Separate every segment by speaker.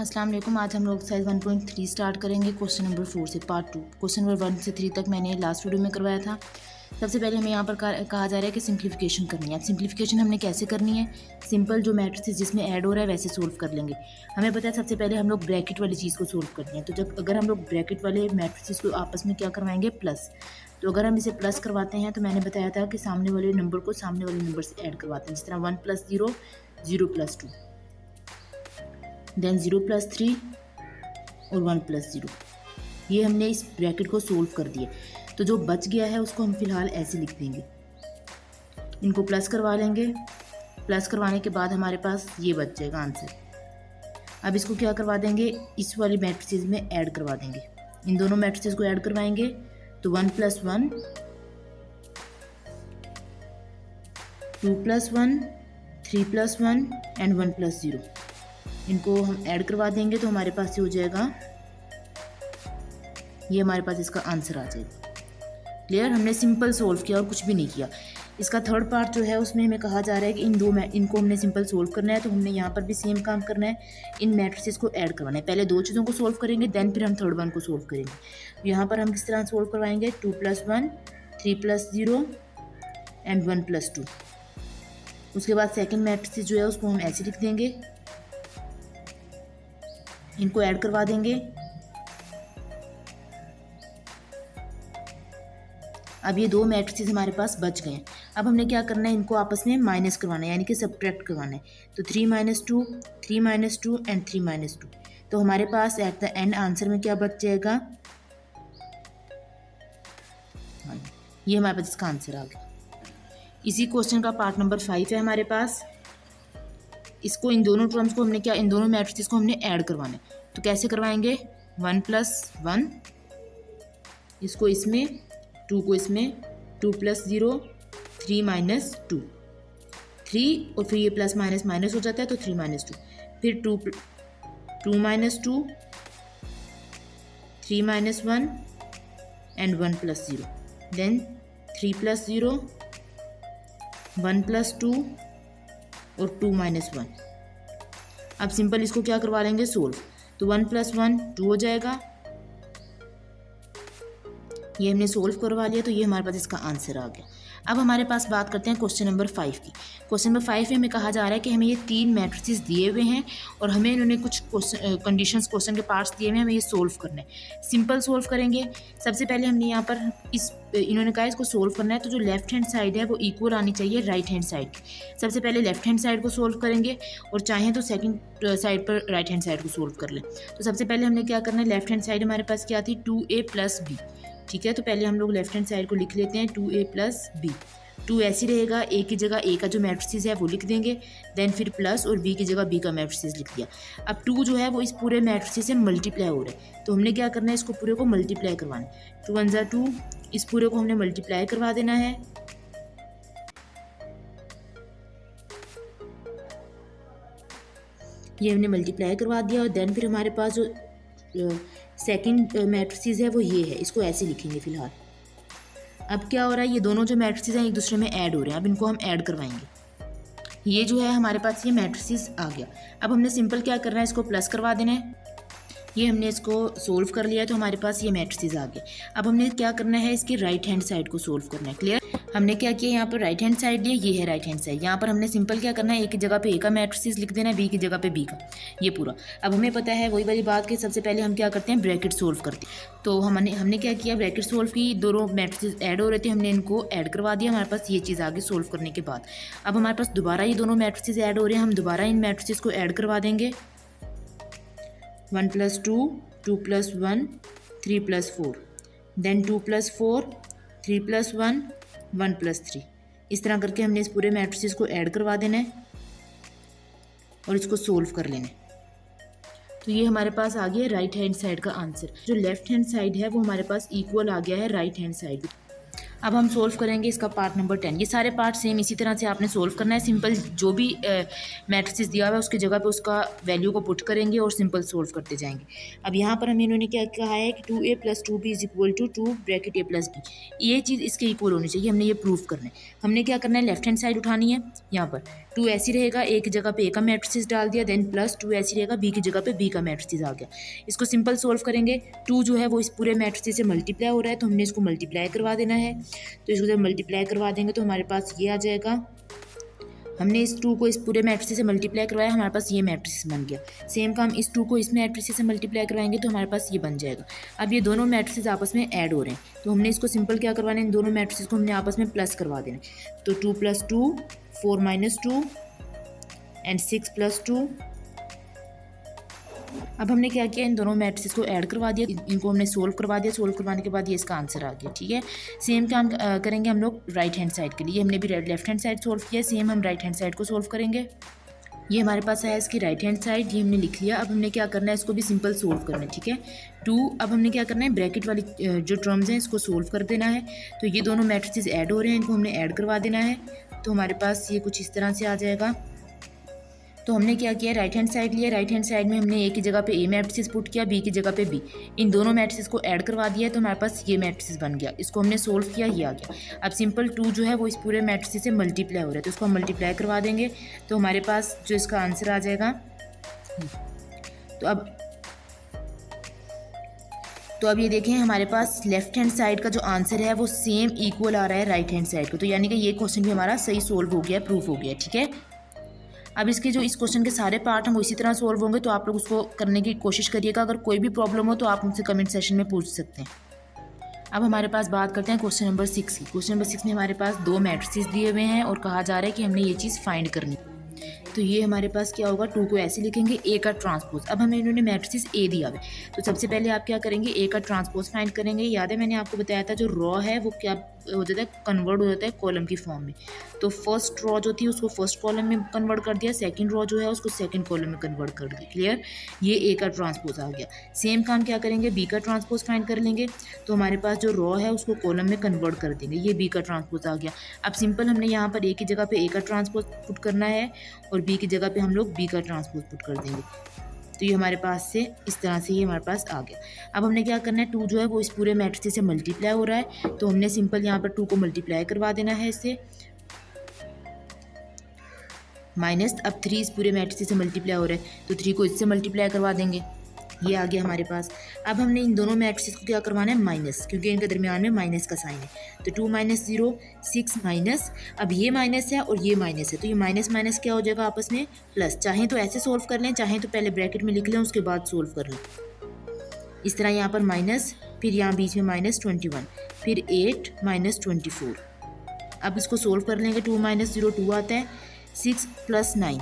Speaker 1: अस्सलाम वालेकुम। आज हम लोग एक्सरसाइज 1.3 स्टार्ट करेंगे क्वेश्चन नंबर 4 से पार्ट 2। क्वेश्चन नंबर 1 से 3 तक मैंने लास्ट वीडियो में करवाया था। सबसे पहले हमें यहाँ पर कहा जा रहा है कि सिंप्लीफिकेशन करनी है। अब सिंप्लीफिकेशन हमने कैसे करनी है, सिंपल जो मैट्रिक्स जिसमें ऐड हो रहा है वैसे सोल्व कर लेंगे। हमें पता है सबसे पहले हम लोग ब्रैकेट वाली चीज़ को सोल्व करनी है। तो जब अगर हम लोग ब्रैकेट वाले मैट्रिक्स को आपस में क्या करवाएंगे, प्लस। तो अगर हम इसे प्लस करवाते हैं तो मैंने बताया था कि सामने वाले नंबर को सामने वाले नंबर से ऐड करवाते हैं। जिस तरह 1 + 0 0 + 2, देन 0 + 3 और 1 + 0। ये हमने इस ब्रैकेट को सोल्व कर दिया। तो जो बच गया है उसको हम फिलहाल ऐसे लिख देंगे। इनको प्लस करवा लेंगे। प्लस करवाने के बाद हमारे पास ये बच जाएगा आंसर। अब इसको क्या करवा देंगे, इस वाली मैट्रिसेस में ऐड करवा देंगे। इन दोनों मैट्रिसेस को ऐड करवाएंगे तो 1 + 1, 2 + 1, 3 + 1 एंड 1 + 0। इनको हम ऐड करवा देंगे तो हमारे पास ये हो जाएगा, ये हमारे पास इसका आंसर आ जाएगा। क्लियर, हमने सिंपल सोल्व किया और कुछ भी नहीं किया। इसका थर्ड पार्ट जो है उसमें हमें कहा जा रहा है कि इनको हमने सिंपल सोल्व करना है। तो हमने यहाँ पर भी सेम काम करना है, इन मैट्रिसेस को ऐड करवाना है। पहले दो चीज़ों को सोल्व करेंगे, देन फिर हम थर्ड वन को सोल्व करेंगे। यहाँ पर हम किस तरह सोल्व करवाएंगे, 2 + 1, 3 + 0 एंड 1 + 2। उसके बाद सेकेंड मैट्रिसेस जो है उसको हम ऐसे लिख देंगे, इनको ऐड करवा देंगे। अब ये दो मैट्रिसेस हमारे पास बच गए हैं। अब हमने क्या करना है, इनको आपस में माइनस करवाना है, यानी कि सब्ट्रैक्ट करवाना है। तो 3 - 2, 3 - 2 एंड 3 - 2। तो हमारे पास एट द एंड आंसर में क्या बच जाएगा, ये हमारे पास इसका आंसर आ गया। इसी क्वेश्चन का पार्ट नंबर 5 है हमारे पास। इसको इन दोनों टर्म्स को हमने क्या, इन दोनों मैट्रिसेस को हमने ऐड करवाना है। तो कैसे करवाएंगे, 1 + 1, इसको इसमें, 2 को इसमें, 2 + 0, 3 - 2, 3 और फिर ये प्लस माइनस माइनस हो जाता है तो 3 - 2, फिर 2 - 2, 3 - 1 एंड 1 + 0, देन 3 + 0, 1 + 2 और 2 - 1। अब सिंपल इसको क्या करवा लेंगे, सोल्व। तो 1 + 1 2 हो जाएगा। ये हमने सोल्व करवा लिया, तो ये हमारे पास इसका आंसर आ गया। अब हमारे पास बात करते हैं क्वेश्चन नंबर 5 की। क्वेश्चन नंबर 5 में हमें कहा जा रहा है कि हमें ये 3 मैट्रिसेस दिए हुए हैं और हमें इन्होंने कुछ कंडीशंस, क्वेश्चन के पार्ट्स दिए हुए हैं, हमें ये सोल्व करना है। सिंपल सोल्व करेंगे। सबसे पहले हमने यहाँ पर इन्होंने कहा इसको सोल्व करना है, तो जो लेफ्ट हैंड साइड है वो इक्वल आनी चाहिए राइट हैंड साइड की। सबसे पहले लेफ्ट हैंड साइड को सोल्व करेंगे और चाहें तो सेकंड साइड पर राइट हैंड साइड को सोल्व कर लें। तो सबसे पहले हमने क्या करना है, लेफ्ट हैंड साइड हमारे पास क्या थी, 2a + b। ठीक है, तो पहले हम लोग लेफ्ट हैंड साइड को लिख लेते हैं, 2a + b। 2 ऐसी रहेगा, a की जगह a का जो मैट्रिसेस है वो लिख देंगे, देन फिर प्लस और b की जगह b का मैट्रिसेस लिख दिया। अब 2 जो है वो इस पूरे मैट्रिसेस से मल्टीप्लाई हो रहा है, तो हमने क्या करना है, इसको पूरे को मल्टीप्लाई करवाना है। 2 × 1 = 2, इस पूरे को हमने मल्टीप्लाई करवा देना है। ये हमने मल्टीप्लाई करवा दिया और देन फिर हमारे पास जो सेकंड मैट्रिसेस है वो ये है, इसको ऐसे लिखेंगे फिलहाल। अब क्या हो रहा है, ये दोनों जो मैट्रिसेस हैं एक दूसरे में ऐड हो रहे हैं। अब इनको हम ऐड करवाएंगे। ये जो है हमारे पास ये मैट्रिसेस आ गया। अब हमने सिंपल क्या करना है, इसको प्लस करवा देना है। ये हमने इसको सोल्व कर लिया तो हमारे पास ये मैट्रिसेस आ गए। अब हमने क्या करना है, इसकी राइट हैंड साइड को सोल्व करना है। क्लियर, हमने क्या किया, यहाँ पर राइट हैंड साइड लिया, ये है राइट हैंड साइड। यहाँ पर हमने सिंपल क्या करना है, ए की जगह पे ए का मैट्रिसेस लिख देना है, बी की जगह पे बी का, ये पूरा। अब हमें पता है वही वाली बात कि सबसे पहले हम क्या करते हैं, ब्रैकेट सोल्व करते हैं। तो हमने क्या किया, ब्रैकेट सोल्व की, दोनों मैट्रिसेस ऐड हो रहे थे, हमने इनको ऐड करवा दिया। हमारे पास ये चीज़ आ गई सोल्व करने के बाद। अब हमारे पास दोबारा ये दोनों मैट्रिसेस ऐड हो रहे हैं, हम दोबारा इन मैट्रिसेस को ऐड करवा देंगे। 1 + 2, 2 + 1, 3 + 4, देन 2 + 4, 3 + 1, 1 + 3। इस तरह करके हमने इस पूरे मैट्रिसेस को ऐड करवा देना है और इसको सोल्व कर लेना है। तो ये हमारे पास आ गया राइट हैंड साइड का आंसर। जो लेफ्ट हैंड साइड है वो हमारे पास इक्वल आ गया है राइट हैंड साइड। अब हम सोल्व करेंगे इसका पार्ट नंबर 10। ये सारे पार्ट सेम इसी तरह से आपने सोल्व करना है। सिंपल जो भी मैट्रिसेस दिया हुआ है उसकी जगह पे उसका वैल्यू को पुट करेंगे और सिंपल सोल्व करते जाएंगे। अब यहाँ पर हमें इन्होंने क्या कहा है कि 2a + 2b is equal to 2 bracket a + b, ये चीज़ इसके इक्वल होनी चाहिए, हमने ये प्रूव करना है। हमने क्या करना है, लेफ्ट हैंड साइड उठानी है। यहाँ पर 2 ऐसी रहेगा, a की जगह पे a का मैट्रिसेस डाल दिया, देन प्लस 2 ऐसी रहेगा, b की जगह पे b का मैट्रिसेस आ गया। इसको सिंपल सोल्व करेंगे। 2 जो है वो इस पूरे मैट्रिसेस से मल्टीप्लाई हो रहा है तो हमने इसको मल्टीप्लाई करवा देना है। तो इसको जब मल्टीप्लाई करवा देंगे तो हमारे पास ये आ जाएगा। हमने इस 2 को इस पूरे मैट्रिसेस से मल्टीप्लाई करवाया, हमारे पास ये मैट्रिसेस बन गया। सेम काम इस 2 को इस मैट्रिसेस से मल्टीप्लाई करवाएंगे तो हमारे पास ये बन जाएगा। अब ये दोनों मैट्रिसेस आपस में ऐड हो रहे हैं तो हमने इसको सिंपल क्या करवाना है, इन दोनों मैट्रिसेस को हमने आपस में प्लस करवा देना है। तो 2 + 2 4 - 2 एंड 6 + 2। अब हमने क्या किया, इन दोनों मैट्रिसेस को ऐड करवा दिया, इनको हमने सोल्व करवा दिया। सोल्व करवाने के बाद ये इसका आंसर आ गया। ठीक है, सेम काम करेंगे हम लोग राइट हैंड साइड के लिए। हमने भी लेफ्ट हैंड साइड सोल्व किया, सेम हम राइट हैंड साइड को सोल्व करेंगे। ये हमारे पास है इसकी राइट हैंड साइड, ये हमने लिख लिया। अब हमने क्या करना है, इसको भी सिंपल सोल्व करना है। ठीक है, 2 अब हमने क्या करना है, ब्रैकेट वाली जो टर्म्स हैं इसको सोल्व कर देना है। तो ये दोनों मैट्रिसेस ऐड हो रहे हैं, इनको हमने ऐड करवा देना है। तो हमारे पास ये कुछ इस तरह से आ जाएगा। तो हमने क्या किया, राइट हैंड साइड लिया। राइट हैंड साइड में हमने ए की जगह पे ए मैट्रिसेस पुट किया, बी की जगह पे बी। इन दोनों मैट्रिसेस को ऐड करवा दिया तो हमारे पास ये मैट्रिसेस बन गया। इसको हमने सोल्व किया, ये आ गया। अब सिंपल 2 जो है वो इस पूरे मैट्रिसेस से मल्टीप्लाई हो रहा है तो इसको हम मल्टीप्लाई करवा देंगे तो हमारे पास जो इसका आंसर आ जाएगा। तो अब ये देखें, हमारे पास लेफ्ट हैंड साइड का जो आंसर है वो सेम इक्वल आ रहा है राइट हैंड साइड को। तो यानी कि ये क्वेश्चन भी हमारा सही सोल्व हो गया, प्रूफ हो गया। ठीक है, अब इसके जो इस क्वेश्चन के सारे पार्ट हम इसी तरह सोल्व होंगे तो आप लोग उसको करने की कोशिश करिएगा। अगर कोई भी प्रॉब्लम हो तो आप मुझसे कमेंट सेशन में पूछ सकते हैं। अब हमारे पास बात करते हैं क्वेश्चन नंबर 6 की। क्वेश्चन नंबर 6 में हमारे पास 2 मैट्रिसेस दिए हुए हैं और कहा जा रहा है कि हमने ये चीज़ फाइंड करनी। तो ये हमारे पास क्या होगा, 2 को ऐसे लिखेंगे, ए का ट्रांसपोज। अब हमें इन्होंने मैट्रिसेस ए दिया हुआ है तो सबसे पहले आप क्या करेंगे, ए का ट्रांसपोज फाइंड करेंगे। याद है मैंने आपको बताया था जो रॉ है वो क्या हो जाता है, कन्वर्ट हो जाता है कॉलम की फॉर्म में। तो फर्स्ट रॉ जो थी उसको फर्स्ट कॉलम में कन्वर्ट कर दिया, सेकंड रॉ जो है उसको सेकंड कॉलम में कन्वर्ट कर दिया। क्लियर, ये ए का ट्रांसपोज आ गया। सेम काम क्या करेंगे, बी का ट्रांसपोज फाइंड कर लेंगे। तो हमारे पास जो रॉ है उसको कॉलम में कन्वर्ट कर देंगे, ये बी का ट्रांसपोज आ गया। अब सिंपल हमने यहाँ पर ए की जगह पे ए का ट्रांसपोज पुट करना है और बी की जगह पे हम लोग बी का ट्रांसपोज पुट कर देंगे। तो ये हमारे पास से इस तरह से ये हमारे पास आ गया। अब हमने क्या करना है, 2 जो है वो इस पूरे मैट्रिसेस से मल्टीप्लाई हो रहा है तो हमने सिंपल यहाँ पर 2 को मल्टीप्लाई करवा देना है इससे, माइनस। अब 3 इस पूरे मैट्रिसेस से मल्टीप्लाई हो रहा है तो 3 को इससे मल्टीप्लाई करवा देंगे, ये आ गया हमारे पास। अब हमने इन दोनों मैट्रिसेस को क्या करवाना है, माइनस, क्योंकि इनके दरमियान में माइनस का साइन है। तो 2 - 0 6 माइनस, अब ये माइनस है और ये माइनस है तो ये माइनस माइनस क्या हो जाएगा आपस में प्लस। चाहें तो ऐसे सोल्व कर लें, चाहें तो पहले ब्रैकेट में लिख लें उसके बाद सोल्व कर लें। इस तरह यहाँ पर माइनस, फिर यहाँ बीच में -21, फिर 8 - 24। अब इसको सोल्व कर लेंगे, 2 - 0 2 आता है, 6 + 9।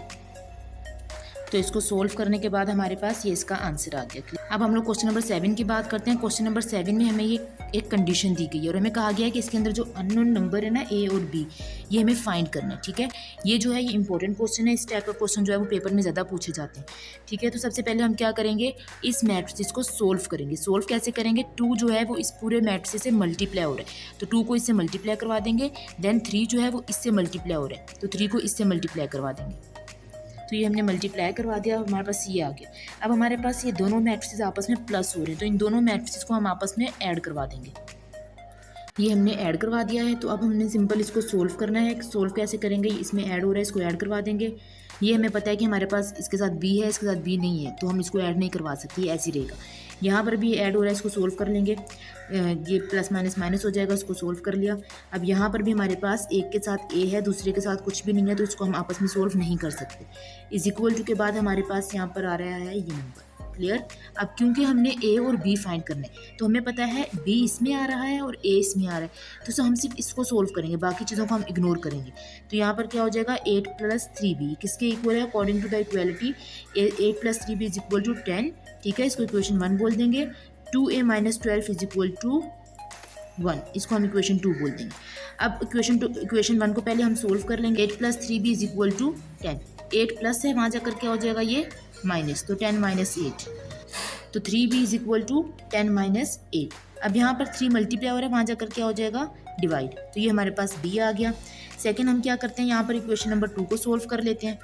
Speaker 1: तो इसको सोल्व करने के बाद हमारे पास ये इसका आंसर आ गया। अब हम लोग क्वेश्चन नंबर 7 की बात करते हैं। क्वेश्चन नंबर 7 में हमें ये एक कंडीशन दी गई है और हमें कहा गया है कि इसके अंदर जो अननोन नंबर है ना, ए और बी, ये हमें फाइंड करना है। ठीक है, ये जो है ये इंपॉर्टेंट क्वेश्चन है। इस टाइप का क्वेश्चन जो है वो पेपर में ज़्यादा पूछे जाते हैं। ठीक है, तो सबसे पहले हम क्या करेंगे, इस मैट्रिसेस को सोल्व करेंगे। सोल्व कैसे करेंगे, 2 जो है वो इस पूरे मैट्रिसेस से मल्टीप्लाई हो रहा है तो 2 को इससे मल्टीप्लाई करवा देंगे। देन 3 जो है वो इससे मल्टीप्लाई हो रहा है तो 3 को इससे मल्टीप्लाई करवा देंगे। तो ये हमने मल्टीप्लाई करवा दिया, हमारे पास ये आ गया। अब हमारे पास ये दोनों मैट्रिसेस आपस में प्लस हो रहे हैं तो इन दोनों मैट्रिसेस को हम आपस में ऐड करवा देंगे। ये हमने ऐड करवा दिया है तो अब हमने सिंपल इसको सोल्व करना है। सोल्व कैसे करेंगे, इसमें ऐड हो रहा है इसको ऐड करवा देंगे। ये हमें पता है कि हमारे पास इसके साथ बी है, इसके साथ बी नहीं है तो हम इसको ऐड नहीं करवा सकते, ये ऐसे ही रहेगा। यहाँ पर भी ऐड हो रहा है, इसको सोल्व कर लेंगे, ये प्लस माइनस माइनस हो जाएगा, इसको सोल्व कर लिया। अब यहाँ पर भी हमारे पास एक के साथ ए है, दूसरे के साथ कुछ भी नहीं है तो इसको हम आपस में सोल्व नहीं कर सकते। इज इक्वल टू के बाद हमारे पास यहाँ पर आ रहा है ये नंबर। क्लियर, अब क्योंकि हमने ए और बी फाइंड करना है तो हमें पता है बी इसमें आ रहा है और ए इसमें आ रहा है तो हम सिर्फ इसको सोल्व करेंगे, बाकी चीज़ों को हम इग्नोर करेंगे। तो यहाँ पर क्या हो जाएगा, 8 + 3b किसके इक्वल है, according to the equality 8 + 3b is equal to 10। ठीक है, इसको इक्वेशन 1 बोल देंगे। 2a - 12 इज इक्वल टू 1, इसको हम इक्वेशन 2 बोल देंगे। अब इक्वेशन 1 को पहले हम सोल्व कर लेंगे। 8 + 3b is equal to 10, 8 plus है वहाँ जाकर क्या हो जाएगा ये माइनस, तो 10 - 8, तो 3b इज इक्वल टू 10 - 8। अब यहाँ पर 3 मल्टीप्लाई हो रहा है, वहाँ जाकर क्या हो जाएगा डिवाइड, तो ये हमारे पास बी आ गया। सेकंड हम क्या करते हैं, यहाँ पर इक्वेशन नंबर 2 को सोल्व कर लेते हैं।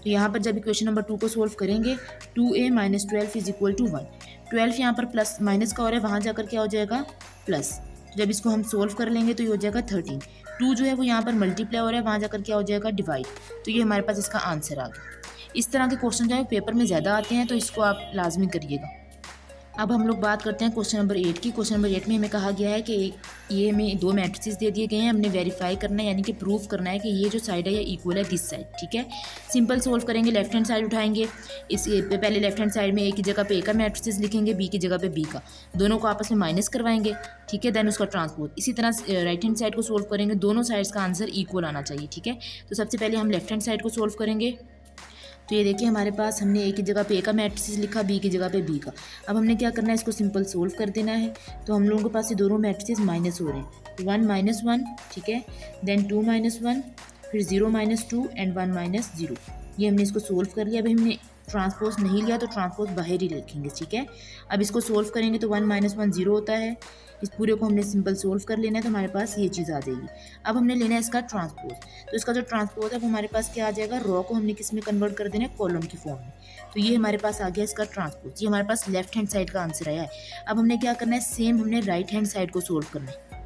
Speaker 1: तो यहाँ पर जब इक्वेशन नंबर 2 को सोल्व करेंगे 2a - 12 इज इक्वल टू 1। 12 यहाँ पर प्लस माइनस का हो रहा है, वहाँ जाकर क्या हो जाएगा प्लस। जब इसको हम सोल्व कर लेंगे तो ये हो जाएगा 13। 2 जो है वो यहाँ पर मल्टीप्लाई हो रहा है, वहाँ जाकर क्या हो जाएगा डिवाइड। तो ये हमारे पास इसका आंसर आ गया। इस तरह के क्वेश्चन जो है पेपर में ज़्यादा आते हैं, तो इसको आप लाजमी करिएगा। अब हम लोग बात करते हैं क्वेश्चन नंबर 8 की। क्वेश्चन नंबर 8 में हमें कहा गया है कि ये हमें 2 मैट्रिसेस दे दिए गए हैं, हमने वेरीफाई करना है यानी कि प्रूफ करना है कि ये जो साइड है ये इक्वल है दिस साइड। ठीक है, सिंपल सोल्व करेंगे। लेफ्ट हैंड साइड उठाएंगे, इस पे पहले लेफ्ट हैंड साइड में ए की जगह पे ए का मैट्रिसेस लिखेंगे, बी की जगह पे बी का, दोनों को आपस में माइनस करवाएंगे। ठीक है, देन उसका ट्रांसपोज। इसी तरह राइट हैंड साइड को सोल्व करेंगे, दोनों साइड्स का आंसर इक्वल आना चाहिए। ठीक है, तो सबसे पहले हम लेफ्ट हैंड साइड को सोल्व करेंगे। तो ये देखिए हमारे पास हमने ए की जगह पे ए का मैट्रिक्स लिखा, बी की जगह पे बी का। अब हमने क्या करना है, इसको सिंपल सोल्व कर देना है। तो हम लोगों के पास ये दोनों मैट्रिक्स माइनस हो रहे हैं, 1 - 1, ठीक है, देन 2 - 1, फिर 0 - 2 एंड 1 - 0। ये हमने इसको सोल्व कर लिया। अभी हमने ट्रांसपोज नहीं लिया तो ट्रांसपोज बाहर ही लिखेंगे। ठीक है, अब इसको सोल्व करेंगे तो 1 - 1 0 होता है। इस पूरे को हमने सिंपल सोल्व कर लेना है, तो हमारे पास ये चीज़ आ जाएगी। अब हमने लेना है इसका ट्रांसपोज। तो इसका जो ट्रांसपोज है वो हमारे पास क्या आ जाएगा, रॉ को हमने किस में कन्वर्ट कर देना है, कॉलम की फॉर्म में। तो ये हमारे पास आ गया इसका ट्रांसपोज। ये हमारे पास लेफ्ट हैंड साइड का आंसर आया है। अब हमने क्या करना है, सेम हमने राइट हैंड साइड को सोल्व करना है।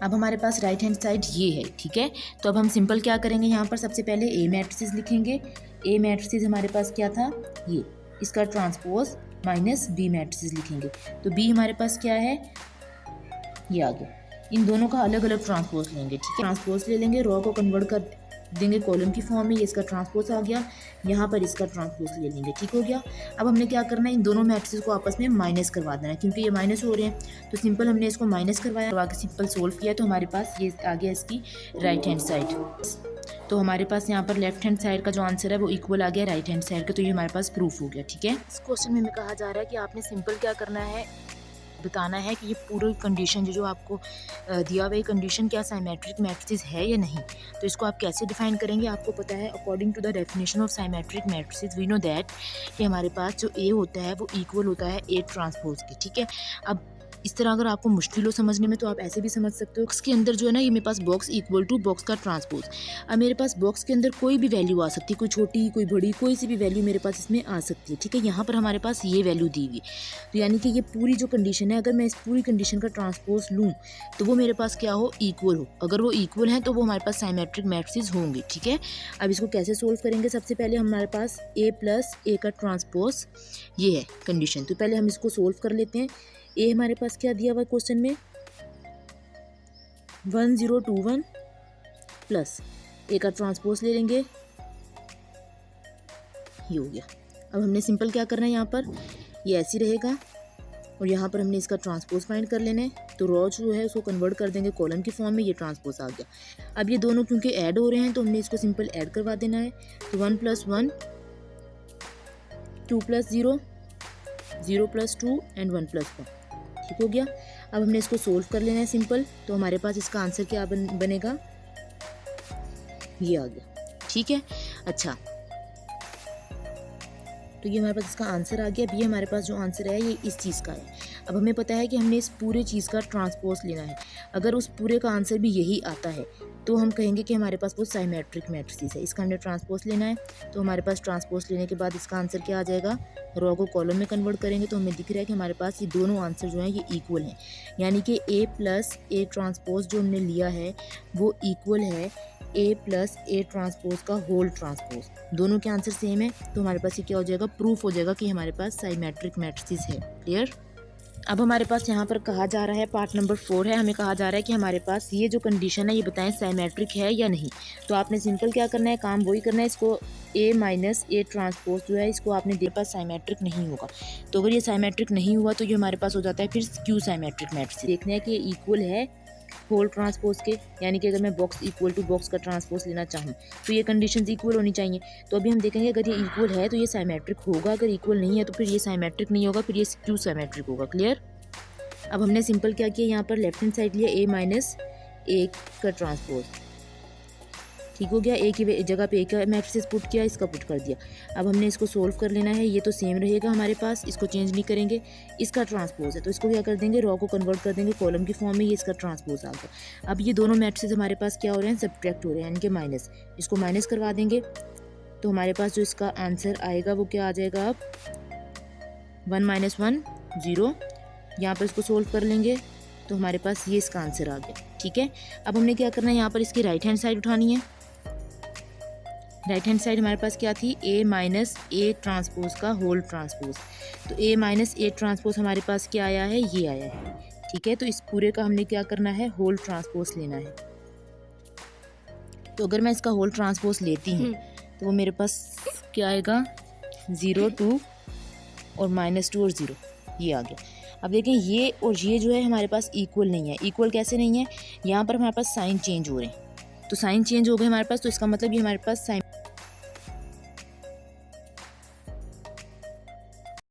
Speaker 1: अब हमारे पास राइट हैंड साइड ये है। ठीक है, तो अब हम सिंपल क्या करेंगे, यहाँ पर सबसे पहले ए मैट्रिसेस लिखेंगे। ए मैट्रिसेस हमारे पास क्या था, ये, इसका ट्रांसपोज माइनस बी मैट्रिसेस लिखेंगे। तो बी हमारे पास क्या है, ये आ गया। इन दोनों का अलग अलग ट्रांसपोज लेंगे। ठीक है, ट्रांसपोज ले लेंगे, रॉ को कन्वर्ट कर देंगे कॉलम की फॉर्म में। ये इसका ट्रांसपोज आ गया, यहाँ पर इसका ट्रांसपोज ले लेंगे। ठीक हो गया। अब हमने क्या करना है, इन दोनों मैट्रिसेस को आपस में माइनस करवा देना है, क्योंकि ये माइनस हो रहे हैं। तो सिंपल हमने इसको माइनस करवा के सिंपल सोल्व किया, तो हमारे पास ये आ गया इसकी राइट हैंड साइड। तो हमारे पास यहाँ पर लेफ्ट हैंड साइड का जो आंसर है वो इक्वल आ गया राइट हैंड साइड का। तो ये हमारे पास प्रूफ हो गया। ठीक है, इस क्वेश्चन में हमें कहा जा रहा है कि आपने सिंपल क्या करना है, बताना है कि ये पूरी कंडीशन जो आपको दिया हुआ है कंडीशन क्या साइमेट्रिक मैट्रिसेस है या नहीं। तो इसको आप कैसे डिफाइन करेंगे, आपको पता है according to the definition of symmetric matrices we know that कि हमारे पास जो ए होता है वो इक्वल होता है ए ट्रांसपोज की। ठीक है, अब इस तरह अगर आपको मुश्किल हो समझने में तो आप ऐसे भी समझ सकते हो, इसके अंदर जो है ना, ये मेरे पास बॉक्स इक्वल टू बॉक्स का ट्रांसपोज। अब मेरे पास बॉक्स के अंदर कोई भी वैल्यू आ सकती है, कोई छोटी कोई बड़ी, कोई सी भी वैल्यू मेरे पास इसमें आ सकती है। ठीक है, यहाँ पर हमारे पास ये वैल्यू दी हुई, तो यानी कि ये पूरी जो कंडीशन है, अगर मैं इस पूरी कंडीशन का ट्रांसपोज लूँ तो वो मेरे पास क्या हो, इक्वल हो। अगर वो इक्वल है तो वो हमारे पास साइमेट्रिक मैट्रिसेस होंगे। ठीक है, अब इसको कैसे सोल्व करेंगे, सबसे पहले हमारे पास a प्लस ए का ट्रांसपोज ये है कंडीशन। तो पहले हम इसको सोल्व कर लेते हैं। ए हमारे पास क्या दिया हुआ क्वेश्चन में, 1021 प्लस ए का ट्रांसपोज ले लेंगे, ये हो गया। अब हमने सिंपल क्या करना है, यहाँ पर ये ऐसे रहेगा और यहाँ पर हमने इसका ट्रांसपोज फाइंड कर लेना है। तो रॉ जो है उसको कन्वर्ट कर देंगे कॉलम की फॉर्म में, ये ट्रांसपोज आ गया। अब ये दोनों क्योंकि ऐड हो रहे हैं तो हमने इसको सिंपल ऐड करवा देना है। तो 1 + 1, 2 + 0, 0 + 2 एंड 1 + 1। ठीक हो गया। अब हमने इसको सोल्व कर लेना है सिंपल। तो हमारे पास इसका आंसर क्या बनेगा, ये आ गया। ठीक है, अच्छा, तो ये हमारे पास इसका आंसर आ गया। अब ये हमारे पास जो आंसर है ये इस चीज़ का है। अब हमें पता है कि हमने इस पूरे चीज़ का ट्रांसपोज लेना है। अगर उस पूरे का आंसर भी यही आता है तो हम कहेंगे कि हमारे पास वो साइमेट्रिक मैट्रिसेस है। इसका हमने ट्रांसपोज लेना है। तो हमारे पास ट्रांसपोज लेने के बाद इसका आंसर क्या आ जाएगा, रॉ को कॉलम में कन्वर्ट करेंगे तो हमें दिख रहा है कि हमारे पास ये दोनों आंसर जो हैं ये इक्वल हैं, यानी कि a प्लस ए ट्रांसपोज जो हमने लिया है वो इक्वल है a प्लस ए ट्रांसपोज का होल ट्रांसपोज। दोनों के आंसर सेम है, तो हमारे पास ये क्या हो जाएगा, प्रूफ हो जाएगा कि हमारे पास साइमेट्रिक मैट्रिसेस है। क्लियर। अब हमारे पास यहाँ पर कहा जा रहा है, पार्ट नंबर 4 है, हमें कहा जा रहा है कि हमारे पास ये जो कंडीशन है ये बताएं साइमेट्रिक है या नहीं। तो आपने सिंपल क्या करना है, काम वही करना है, इसको a माइनस ए ट्रांसपोज जो है इसको आपने देखा पास साइमेट्रिक नहीं होगा। तो अगर ये साइमेट्रिक नहीं हुआ तो ये हमारे पास हो जाता है फिर क्यू साइमेट्रिक मैट्रिक्स। देखना है कि ये इक्वल है होल ट्रांसपोज के, यानी कि अगर मैं बॉक्स इक्वल टू बॉक्स का ट्रांसपोज लेना चाहूँ तो ये कंडीशंस इक्वल होनी चाहिए। तो अभी हम देखेंगे अगर ये इक्वल है तो ये साइमेट्रिक होगा, अगर इक्वल नहीं है तो फिर ये साइमेट्रिक नहीं होगा, फिर ये क्यू साइमेट्रिक होगा। क्लियर। अब हमने सिंपल क्या किया, यहाँ पर लेफ्ट हैंड साइड लिया a माइनस ए का ट्रांसपोज, ठीक हो गया, एक ही जगह पे एक मैट्रिसेस पुट किया, इसका पुट कर दिया। अब हमने इसको सोल्व कर लेना है, ये तो सेम रहेगा हमारे पास, इसको चेंज नहीं करेंगे। इसका ट्रांसपोज है तो इसको क्या कर देंगे, रॉ को कन्वर्ट कर देंगे कॉलम की फॉर्म में, ये इसका ट्रांसपोज आ गया। अब ये दोनों मैट्रिसेस हमारे पास क्या हो रहे हैं, सब्ट्रैक्ट हो रहे हैं, यानी कि माइनस, इसको माइनस करवा देंगे तो हमारे पास जो इसका आंसर आएगा वो क्या आ जाएगा, अब 1 - 1 0। यहाँ पर इसको सोल्व कर लेंगे तो हमारे पास ये इसका आंसर आ गया। ठीक है, अब हमने क्या करना है, यहाँ पर इसकी राइट हैंड साइड उठानी है। राइट हैंड साइड हमारे पास क्या थी, a माइनस ए ट्रांसपोज का होल ट्रांसपोज। तो a माइनस ए ट्रांसपोज हमारे पास क्या आया है, ये आया है। ठीक है, तो इस पूरे का हमने क्या करना है, होल ट्रांसपोज लेना है। तो अगर मैं इसका होल ट्रांसपोज लेती हूँ तो वो मेरे पास क्या आएगा, 0 2 और -2 और 0, ये आ गया। अब देखें ये और ये जो है हमारे पास इक्वल नहीं है। इक्वल कैसे नहीं है, यहाँ पर हमारे पास साइन चेंज हो रहे हैं, तो साइन चेंज हो गए हमारे पास, तो इसका मतलब ये हमारे पास साइन